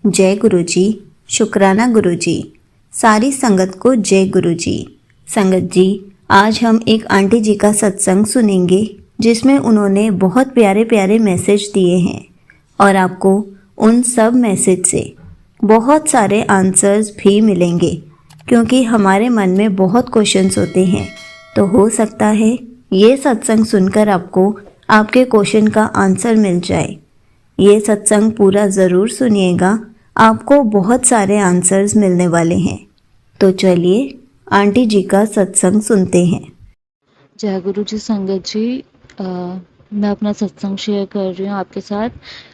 जय गुरु जी। शुक्राना गुरु जी। सारी संगत को जय गुरु जी। संगत जी, आज हम एक आंटी जी का सत्संग सुनेंगे जिसमें उन्होंने बहुत प्यारे प्यारे मैसेज दिए हैं और आपको उन सब मैसेज से बहुत सारे आंसर्स भी मिलेंगे, क्योंकि हमारे मन में बहुत क्वेश्चंस होते हैं। तो हो सकता है ये सत्संग सुनकर आपको आपके क्वेश्चन का आंसर मिल जाए। ये सत्संग पूरा ज़रूर सुनिएगा, आपको बहुत सारे आंसर्स मिलने वाले हैं। तो चलिए आंटी जी का सत्संग सुनते हैं। जय गुरु जी। संगत जी, मैं अपना सत्संग शेयर कर रही हूँ आपके साथ,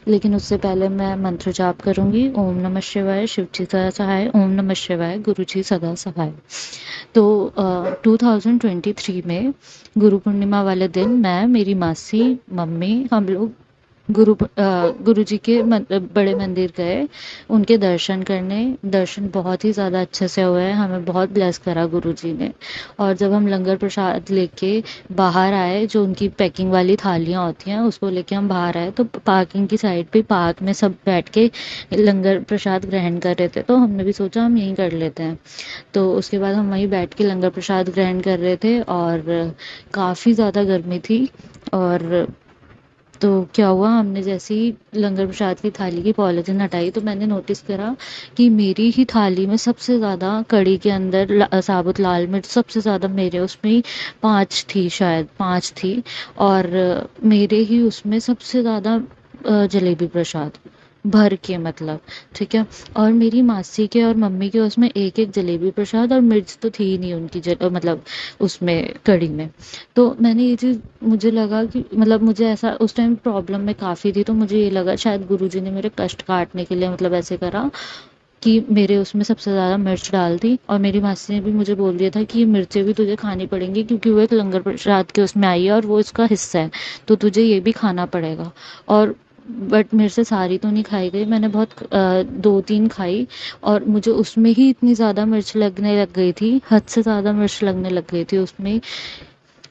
लेकिन उससे पहले मैं मंत्र जाप करूँगी। ओम नमः शिवाय, शिव जी सदा सहाय। ओम नमः शिवाय, गुरु जी सदा सहाय। तो 2023 में गुरु पूर्णिमा वाले दिन मैं, मेरी मासी, मम्मी, हम लोग गुरु जी के बड़े मंदिर गए उनके दर्शन करने। दर्शन बहुत ही ज़्यादा अच्छे से हुए हैं, हमें बहुत ब्लेस करा गुरु जी ने। और जब हम लंगर प्रसाद लेके बाहर आए, जो उनकी पैकिंग वाली थालियाँ होती हैं उसको लेके हम बाहर आए, तो पार्किंग की साइड पे पार्क में सब बैठ के लंगर प्रसाद ग्रहण कर रहे थे। तो हमने भी सोचा हम यहीं कर लेते हैं। तो उसके बाद हम वहीं बैठ के लंगर प्रसाद ग्रहण कर रहे थे और काफ़ी ज़्यादा गर्मी थी। और तो क्या हुआ, हमने जैसे ही लंगर प्रसाद की थाली की पॉलीथिन हटाई तो मैंने नोटिस करा कि मेरी ही थाली में सबसे ज़्यादा कड़ी के अंदर साबुत लाल मिर्च सबसे ज़्यादा मेरे उसमें ही 5 थी, शायद 5 थी। और मेरे ही उसमें सबसे ज़्यादा जलेबी प्रसाद भर के, मतलब, ठीक है। और मेरी मासी के और मम्मी के उसमें एक एक जलेबी प्रसाद, और मिर्च तो थी ही नहीं उनकी मतलब उसमें कड़ी में। तो मैंने ये चीज़, मुझे लगा कि मतलब मुझे ऐसा उस टाइम प्रॉब्लम में काफ़ी थी, तो मुझे ये लगा शायद गुरुजी ने मेरे कष्ट काटने के लिए मतलब ऐसे करा कि मेरे उसमें सबसे ज़्यादा मिर्च डाल दी। और मेरी मासी ने भी मुझे बोल दिया था कि ये मिर्चें भी तुझे खानी पड़ेंगी, क्योंकि वो एक लंगर प्रसाद के उसमें आई है और वो इसका हिस्सा है, तो तुझे ये भी खाना पड़ेगा। और बट मेरे से सारी तो नहीं खाई गई, मैंने बहुत 2-3 खाई। और मुझे उसमें ही इतनी ज़्यादा मिर्च लगने लग गई थी, हद से ज़्यादा मिर्च लगने लग गई थी उसमें।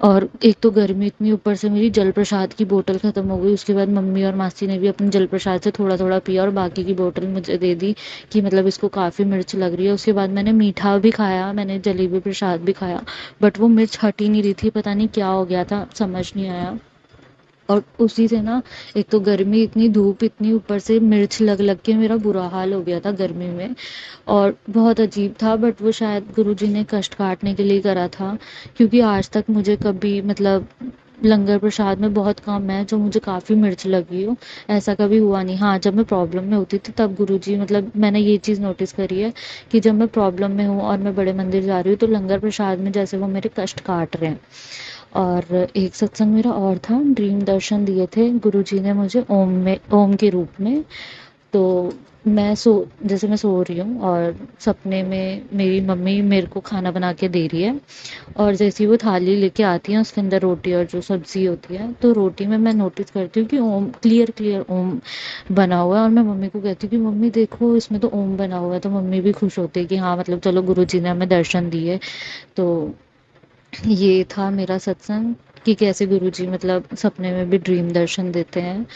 और एक तो गर्मी इतनी, ऊपर से मेरी जल प्रसाद की बोतल ख़त्म हो गई। उसके बाद मम्मी और मासी ने भी अपने जल प्रसाद से थोड़ा थोड़ा पिया और बाकी की बोतल मुझे दे दी कि मतलब इसको काफ़ी मिर्च लग रही है। उसके बाद मैंने मीठा भी खाया, मैंने जलेबी प्रसाद भी खाया, बट वो मिर्च हट ही नहीं रही थी। पता नहीं क्या हो गया था, समझ नहीं आया। और उसी से ना, एक तो गर्मी इतनी, धूप इतनी, ऊपर से मिर्च लग लग के मेरा बुरा हाल हो गया था गर्मी में। और बहुत अजीब था, बट वो शायद गुरुजी ने कष्ट काटने के लिए करा था, क्योंकि आज तक मुझे कभी मतलब लंगर प्रसाद में बहुत कम है जो मुझे काफ़ी मिर्च लगी हो, ऐसा कभी हुआ नहीं। हाँ, जब मैं प्रॉब्लम में होती थी तब गुरुजी, मतलब मैंने ये चीज़ नोटिस करी है कि जब मैं प्रॉब्लम में हूँ और मैं बड़े मंदिर जा रही हूँ तो लंगर प्रसाद में जैसे वो मेरे कष्ट काट रहे हैं। और एक सत्संग मेरा और था, ड्रीम दर्शन दिए थे गुरुजी ने मुझे ओम के रूप में। तो जैसे मैं सो रही हूँ और सपने में मेरी मम्मी मेरे को खाना बना के दे रही है, और जैसे ही वो थाली लेके आती है उसके अंदर रोटी और जो सब्ज़ी होती है, तो रोटी में मैं नोटिस करती हूँ कि ओम, क्लियर क्लियर ओम बना हुआ है। और मैं मम्मी को कहती हूँ कि मम्मी देखो इसमें तो ओम बना हुआ है, तो मम्मी भी खुश होती है कि हाँ मतलब चलो गुरुजी ने हमें दर्शन दिए। तो ये था मेरा सत्संग कि कैसे गुरुजी मतलब सपने में भी ड्रीम दर्शन देते हैं।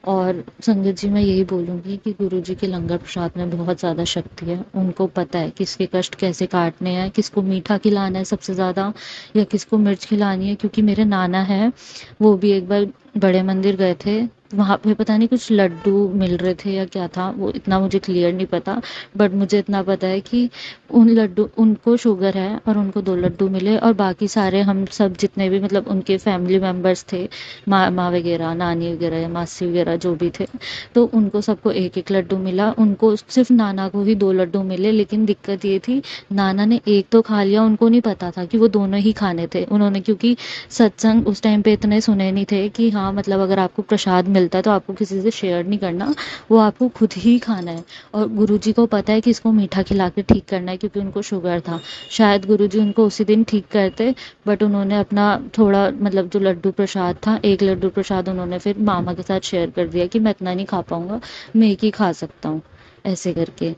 और संगत जी, मैं यही बोलूँगी कि गुरुजी के लंगर प्रसाद में बहुत ज़्यादा शक्ति है। उनको पता है किसके कष्ट कैसे काटने हैं, किसको मीठा खिलाना है सबसे ज़्यादा या किसको मिर्च खिलानी है। क्योंकि मेरे नाना हैं, वो भी एक बार बड़े मंदिर गए थे, वहाँ पे पता नहीं कुछ लड्डू मिल रहे थे या क्या था, वो इतना मुझे क्लियर नहीं पता। बट मुझे इतना पता है कि उनको शुगर है और उनको 2 लड्डू मिले, और बाकी सारे हम सब जितने भी मतलब उनके फैमिली मेंबर्स थे, माँ वगैरह, नानी वगैरह या मासी वगैरह जो भी थे, तो उनको सबको एक एक लड्डू मिला। उनको सिर्फ नाना को ही 2 लड्डू मिले, लेकिन दिक्कत ये थी, नाना ने एक तो खा लिया, उनको नहीं पता था कि वो दोनों ही खाने थे। उन्होंने, क्योंकि सत्संग उस टाइम पे इतने सुने नहीं थे कि हाँ मतलब अगर आपको प्रसाद मिलता है तो आपको किसी से शेयर नहीं करना, वो आपको खुद ही खाना है। और गुरुजी को पता है कि इसको मीठा खिला के ठीक करना है, क्योंकि उनको शुगर था। शायद गुरुजी उनको उसी दिन ठीक करते, बट उन्होंने अपना थोड़ा मतलब जो लड्डू प्रसाद था, एक लड्डू प्रसाद उन्होंने फिर मामा के साथ शेयर कर दिया कि मैं इतना नहीं खा पाऊँगा, मैं एक ही खा सकता हूँ, ऐसे करके।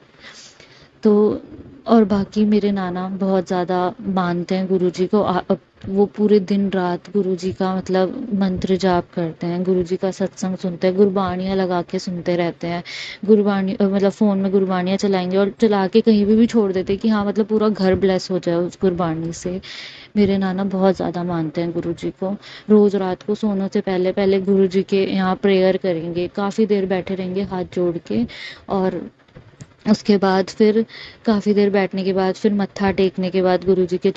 तो और बाकी मेरे नाना बहुत ज़्यादा मानते हैं गुरुजी को। वो पूरे दिन रात गुरुजी का मतलब मंत्र जाप करते हैं, गुरुजी का सत्संग सुनते हैं, गुरबाणियाँ लगा के सुनते रहते हैं। गुरबाणी मतलब फ़ोन में गुरबाणियाँ चलाएंगे और चला के कहीं भी छोड़ देते हैं कि हाँ मतलब पूरा घर ब्लेस हो जाए उस गुरबाणी से। मेरे नाना बहुत ज़्यादा मानते हैं गुरुजी को। रोज़ रात को सोने से पहले पहले गुरुजी के यहाँ प्रेयर करेंगे, काफ़ी देर बैठे रहेंगे हाथ जोड़ के, और उसके बाद फिर काफ़ी देर बैठने के बाद फिर मत्था टेकने के बाद गुरुजी के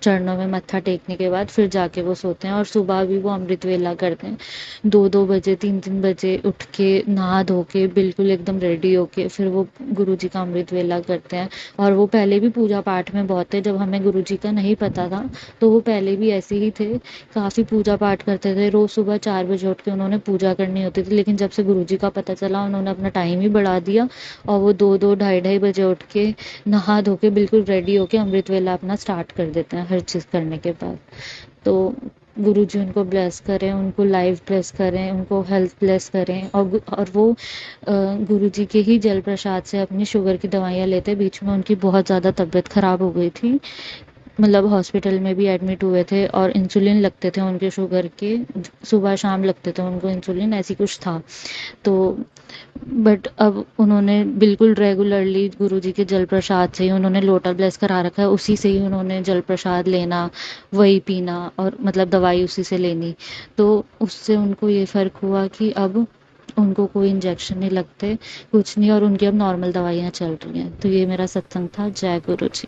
चरणों में मत्था टेकने के बाद फिर जाके वो सोते हैं। और सुबह भी वो अमृत वेला करते हैं, 2-2 बजे 3-3 बजे उठ के नहा धो के बिल्कुल एकदम रेडी होके फिर वो गुरुजी का अमृत वेला करते हैं। और वो पहले भी पूजा पाठ में बहुत थे, जब हमें गुरुजी का नहीं पता था तो वो पहले भी ऐसे ही थे, काफ़ी पूजा पाठ करते थे। रोज़ सुबह 4 बजे उठ के उन्होंने पूजा करनी होती थी, लेकिन जब से गुरुजी का पता चला उन्होंने अपना टाइम ही बढ़ा दिया और वो 2-2 ढाई-ढाई बजे उठ के नहा धो के बिल्कुल रेडी होके अमृत वेला अपना स्टार्ट कर देते हैं हर चीज़ करने के बाद। तो गुरुजी उनको ब्लेस करें, उनको लाइफ ब्लेस करें, उनको हेल्थ ब्लेस करें। और वो गुरुजी के ही जल प्रसाद से अपनी शुगर की दवाइयाँ लेते। बीच में उनकी बहुत ज़्यादा तबीयत ख़राब हो गई थी, मतलब हॉस्पिटल में भी एडमिट हुए थे और इंसुलिन लगते थे उनके शुगर के, सुबह शाम लगते थे उनको इंसुलिन, ऐसी कुछ था। तो बट अब उन्होंने बिल्कुल रेगुलरली गुरुजी के जल प्रसाद से ही उन्होंने लोटा ब्लेस करा रखा है, उसी से ही उन्होंने जल प्रसाद लेना, वही पीना और मतलब दवाई उसी से लेनी। तो उससे उनको ये फ़र्क हुआ कि अब उनको कोई इंजेक्शन नहीं लगते, कुछ नहीं, और उनकी अब नॉर्मल दवाइयाँ चल रही हैं। तो ये मेरा सत्संग था। जय गुरु जी।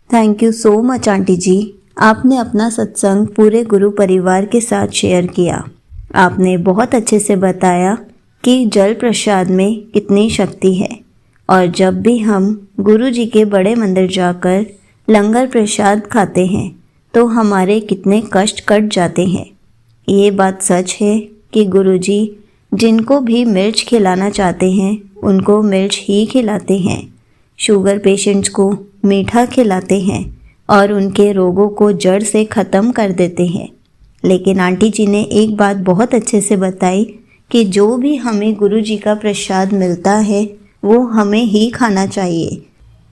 Thank you so much aunty जी। आपने अपना सत्संग पूरे गुरु परिवार के साथ शेयर किया। आपने बहुत अच्छे से बताया कि जल प्रसाद में कितनी शक्ति है, और जब भी हम गुरु जी के बड़े मंदिर जाकर लंगर प्रसाद खाते हैं तो हमारे कितने कष्ट कट जाते हैं। ये बात सच है कि गुरु जी जिनको भी मिर्च खिलाना चाहते हैं उनको मिर्च ही खिलाते हैं, शुगर पेशेंट्स को मीठा खिलाते हैं और उनके रोगों को जड़ से ख़त्म कर देते हैं। लेकिन आंटी जी ने एक बात बहुत अच्छे से बताई कि जो भी हमें गुरु जी का प्रसाद मिलता है वो हमें ही खाना चाहिए,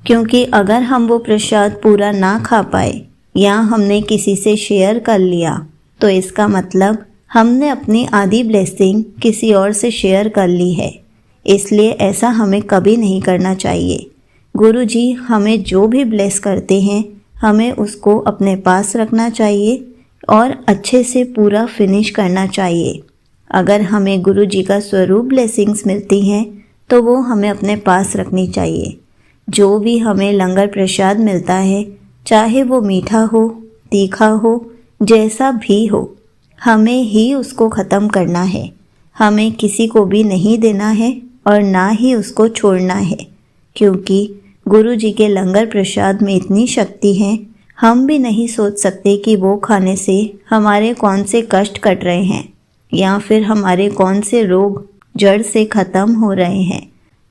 क्योंकि अगर हम वो प्रसाद पूरा ना खा पाए या हमने किसी से शेयर कर लिया तो इसका मतलब हमने अपनी आधी ब्लेसिंग किसी और से शेयर कर ली है। इसलिए ऐसा हमें कभी नहीं करना चाहिए। गुरु जी हमें जो भी ब्लेस करते हैं हमें उसको अपने पास रखना चाहिए और अच्छे से पूरा फिनिश करना चाहिए। अगर हमें गुरु जी का स्वरूप ब्लेसिंग्स मिलती हैं तो वो हमें अपने पास रखनी चाहिए। जो भी हमें लंगर प्रसाद मिलता है, चाहे वो मीठा हो, तीखा हो, जैसा भी हो, हमें ही उसको ख़त्म करना है। हमें किसी को भी नहीं देना है और ना ही उसको छोड़ना है, क्योंकि गुरु जी के लंगर प्रसाद में इतनी शक्ति है, हम भी नहीं सोच सकते कि वो खाने से हमारे कौन से कष्ट कट रहे हैं या फिर हमारे कौन से रोग जड़ से ख़त्म हो रहे हैं।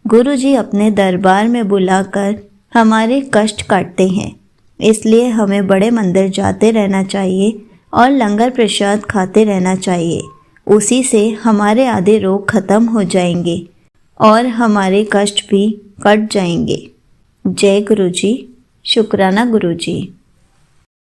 गुरु जी अपने दरबार में बुलाकर हमारे कष्ट काटते हैं। इसलिए हमें बड़े मंदिर जाते रहना चाहिए और लंगर प्रसाद खाते रहना चाहिए। उसी से हमारे आधे रोग खत्म हो जाएंगे और हमारे कष्ट भी कट जाएंगे। जय गुरु जी। शुक्राना गुरु जी।